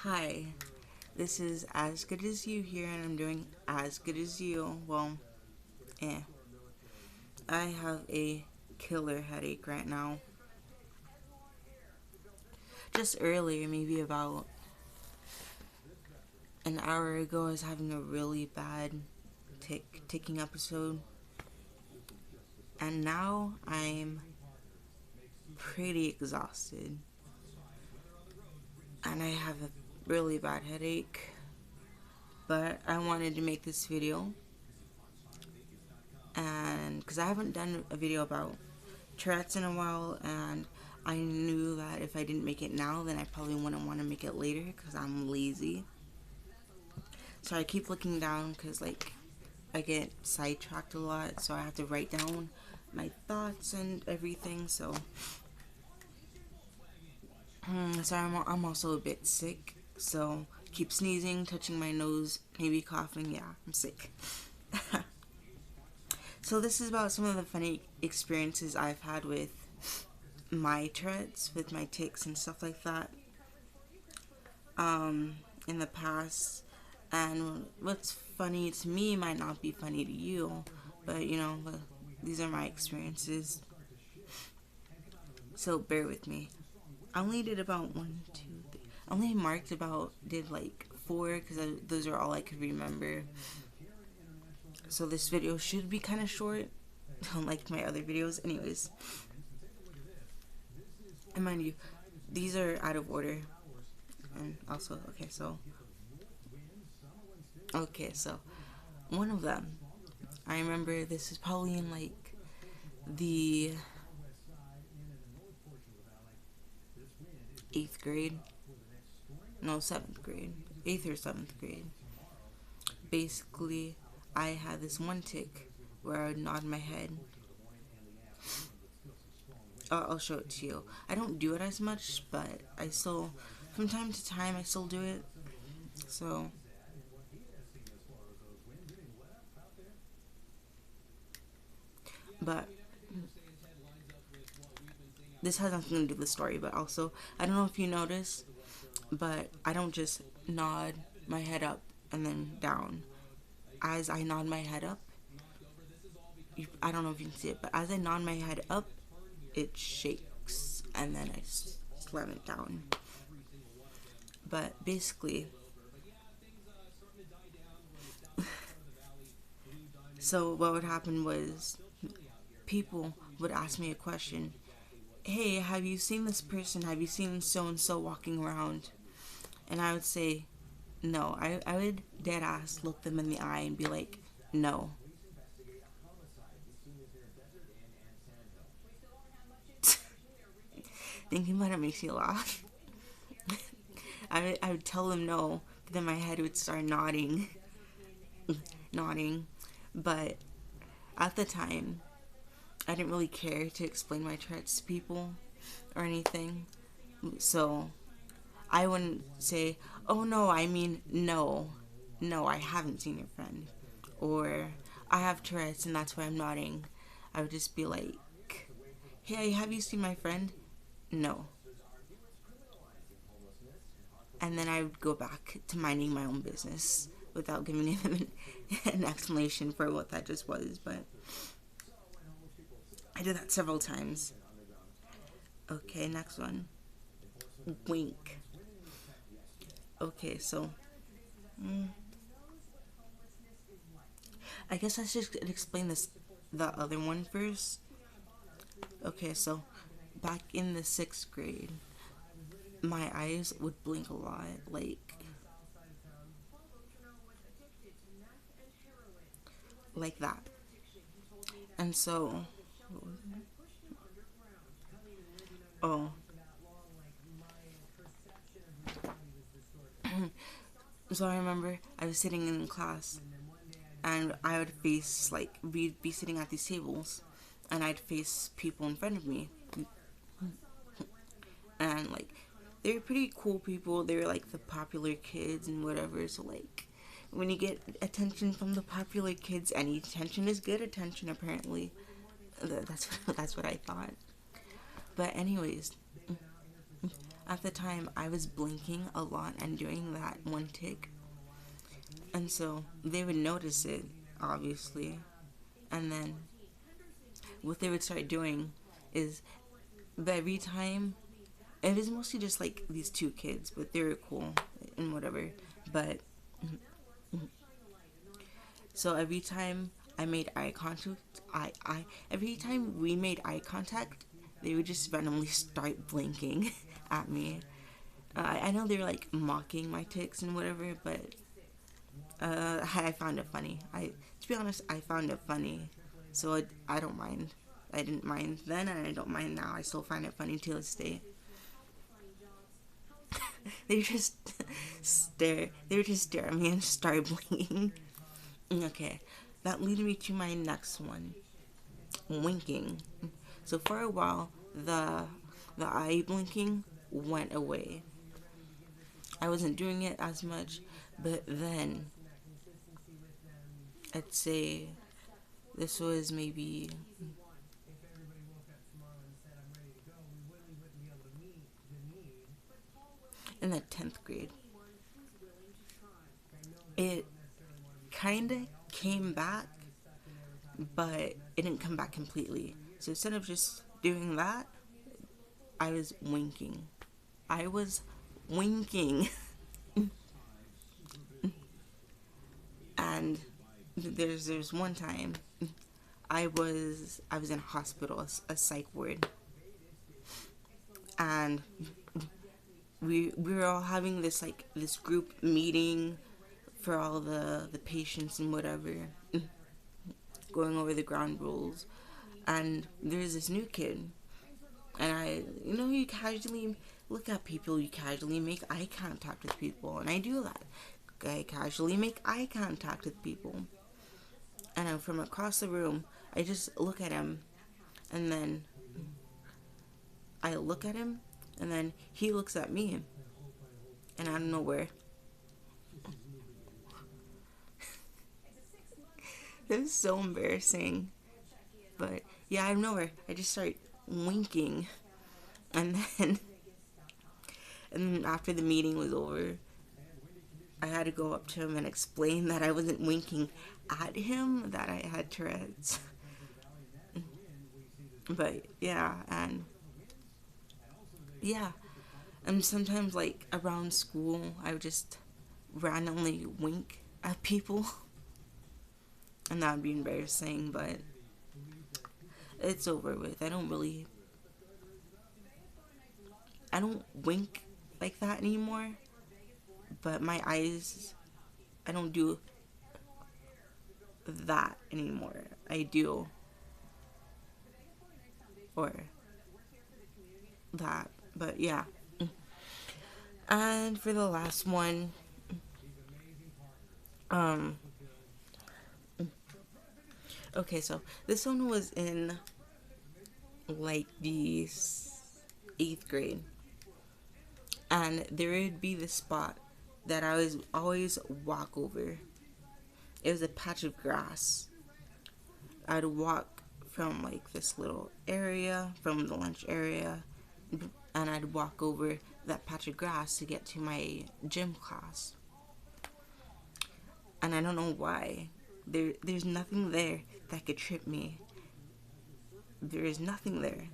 Hi, this is As Good As You here, and I'm doing As Good As You. Well, I have a killer headache right now. Just earlier, maybe about an hour ago, I was having a really bad ticking episode, and now I'm pretty exhausted, and I have a really bad headache. But I wanted to make this video, and because I haven't done a video about Tourette's in a while, and I knew that if I didn't make it now, then I probably wouldn't want to make it later because I'm lazy. So I keep looking down because, like, I get sidetracked a lot, so I have to write down my thoughts and everything. So I'm also a bit sick, so keep sneezing, touching my nose, maybe coughing. Yeah, I'm sick. So this is about some of the funny experiences I've had with my Tourette's, with my tics and stuff like that, in the past. And what's funny to me might not be funny to you, but these are my experiences. So bear with me. I only did about I only did like 4 because those are all I could remember. So this video should be kind of short, unlike my other videos. Anyways, and mind you, these are out of order. And also, so one of them, I remember this is probably in like the 8th grade. No, 7th grade. 8th or 7th grade. Basically, I had this one tic where I would nod my head. I'll show it to you. I don't do it as much, but I still, from time to time, I still do it. So, but this has nothing to do with the story, but also, I don't know if you notice, but I don't just nod my head up and then down. As I nod my head up, I don't know if you can see it, but as I nod my head up, it shakes, and then I slam it down. But basically, so what would happen was people would ask me a question. Hey, have you seen this person? Have you seen so-and-so walking around? And I would say, no. I would dead ass look them in the eye and be like, no. Thinking about it makes me laugh. I would tell them no, but then my head would start nodding. But at the time, I didn't really care to explain my Tourette's to people or anything. So I wouldn't say, oh no, I mean no. No, I haven't seen your friend. Or I have Tourette's and that's why I'm nodding. I would just be like, hey, have you seen my friend? No. And then I would go back to minding my own business without giving them an explanation for what that just was. But I did that several times. Okay, next one. Wink. Okay, so I guess I should explain the other one first. Okay, so back in the 6th grade, my eyes would blink a lot, like that. And so, oh, so I remember I was sitting in class, and I would face, like, we'd be sitting at these tables, and I'd face people in front of me, and, like, they were pretty cool people. They were, like, the popular kids and whatever, so, like, when you get attention from the popular kids, any attention is good attention, apparently. That's what I thought. But anyways, at the time I was blinking a lot and doing that one tick, and so they would notice it, obviously, and then what they would start doing is, every time, it was mostly just like these two kids, but they were cool and whatever, but so every time I made eye contact, every time we made eye contact, they would just randomly start blinking at me. I know they were like mocking my tics and whatever, but I found it funny. To be honest, I found it funny, so I don't mind. I didn't mind then, and I don't mind now. I still find it funny to this day. They just stare. They would just stare at me and start blinking. Okay, that leads me to my next one, winking. So for a while, the eye blinking went away. I wasn't doing it as much, but then I'd say this was maybe in the 10th grade. It kind of came back, but it didn't come back completely. So instead of just doing that, I was winking. I was winking. And there's one time I was in hospital, a psych ward, and we were all having this group meeting for all the patients and whatever, going over the ground rules. And there's this new kid, and you casually look at people, you casually make eye contact with people, and I do that. I casually make eye contact with people, and from across the room, I just look at him, and then I look at him, and then he looks at me, and out of nowhere, that was so embarrassing. But yeah, out of nowhere, I just start winking, and then after the meeting was over, I had to go up to him and explain that I wasn't winking at him, that I had Tourette's. But yeah, and sometimes like around school, I would just randomly wink at people, and that would be embarrassing, but it's over with. I don't wink like that anymore, but my eyes, I don't do that anymore. I do, or that, but yeah. And for the last one, okay, so this one was in like the 8th grade, and there would be this spot that I was always walk over. It was a patch of grass. I'd walk from like this little area, from the lunch area, and I'd walk over that patch of grass to get to my gym class. And I don't know why. There's nothing there that could trip me. There is nothing there.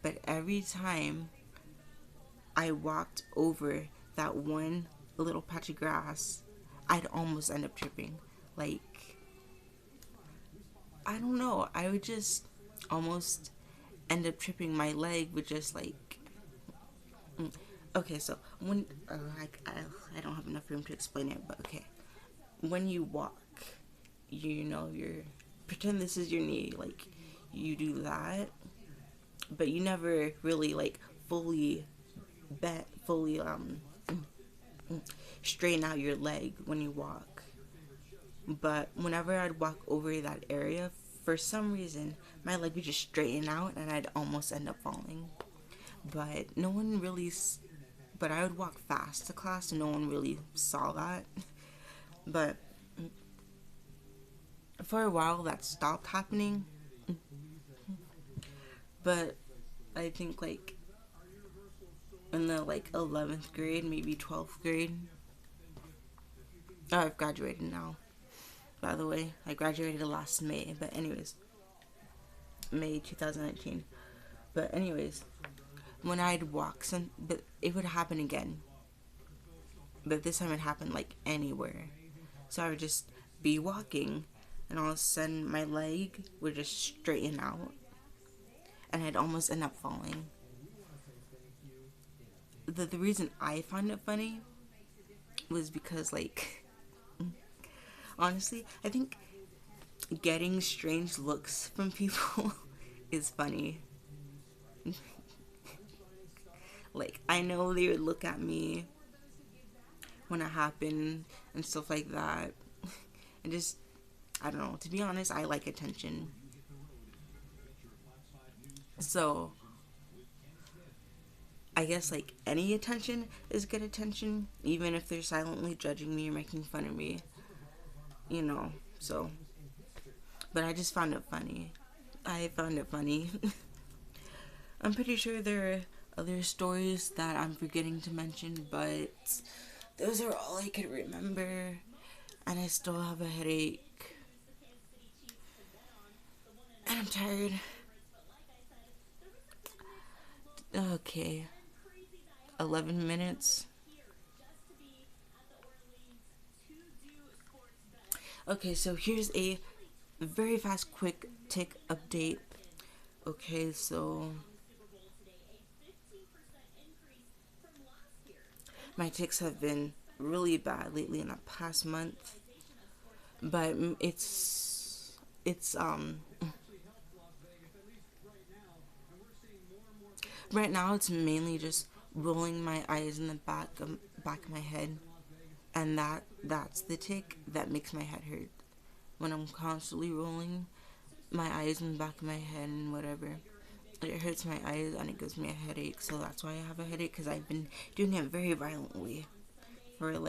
But every time I walked over that one little patch of grass, I'd almost end up tripping. Like, I don't know. I would just almost end up tripping. My leg would just like... Okay, so when... I don't have enough room to explain it, but okay. When you walk, you're... Pretend this is your knee. Like, you do that, but you never really, like, fully straighten out your leg when you walk. But whenever I'd walk over that area, for some reason, my leg would just straighten out and I'd almost end up falling. But but I would walk fast to class and no one really saw that. But for a while that stopped happening. But I think like in the like 11th grade, maybe 12th grade. Oh, I've graduated now, by the way. I graduated last May, but anyways, May 2019. But anyways, when I'd walk but it would happen again. But this time it happened like anywhere. So I would just be walking, and all of a sudden my leg would just straighten out, and I'd almost end up falling. The reason I found it funny was because, like, honestly, I think getting strange looks from people is funny. Like, I know they would look at me when it happened and stuff like that. And just, I don't know, to be honest, I like attention. So, I guess, like, any attention is good attention, even if they're silently judging me or making fun of me, you know, so. But I just found it funny. I found it funny. I'm pretty sure there are other stories that I'm forgetting to mention, but those are all I could remember, and I still have a headache, and I'm tired. Okay, 11 minutes. Okay, so here's a very fast, quick tick update. Okay, so my ticks have been really bad lately in the past month, but it's right now it's mainly just rolling my eyes in the back of my head, and that's the tick that makes my head hurt. When I'm constantly rolling my eyes in the back of my head and whatever, it hurts my eyes and it gives me a headache. So that's why I have a headache, because I've been doing it very violently for at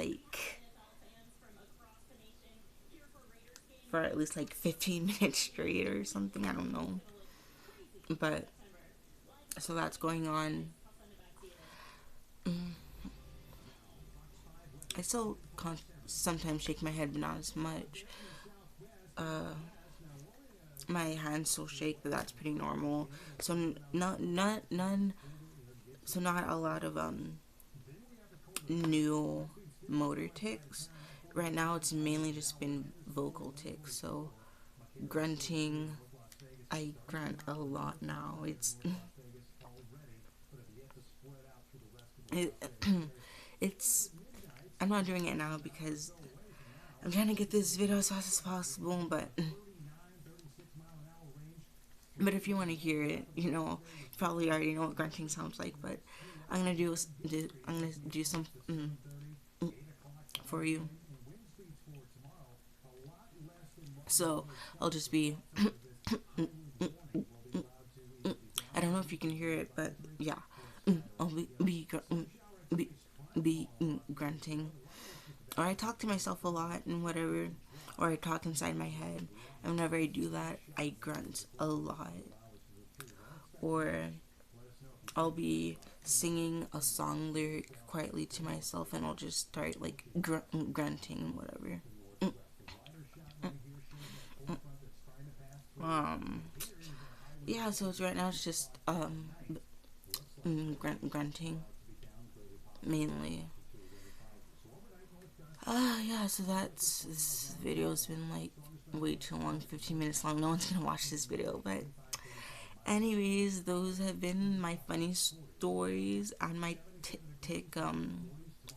least like 15 minutes straight or something. I don't know, but so that's going on. I still sometimes shake my head, but not as much. My hands still shake, but that's pretty normal. So not a lot of new motor tics. Right now it's mainly just been vocal tics. So grunting, I grunt a lot now. It's I'm not doing it now because I'm trying to get this video as fast as possible, but if you want to hear it, you probably already know what grunting sounds like, but I'm gonna do some for you. So I'll just be I don't know if you can hear it, but yeah, I'll be grunting. Or I talk to myself a lot and whatever, or I talk inside my head, and whenever I do that, I grunt a lot. Or I'll be singing a song lyric quietly to myself, and I'll just start like grunting and whatever. Yeah, so right now it's just grunting mainly. Yeah, so this video's been like way too long, 15 minutes long. No one's gonna watch this video, but anyways, those have been my funny stories and my tick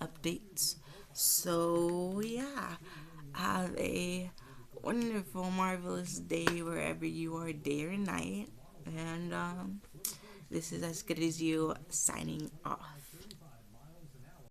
updates. So yeah, have a wonderful, marvelous day wherever you are, day or night. And this is As Good As You signing off.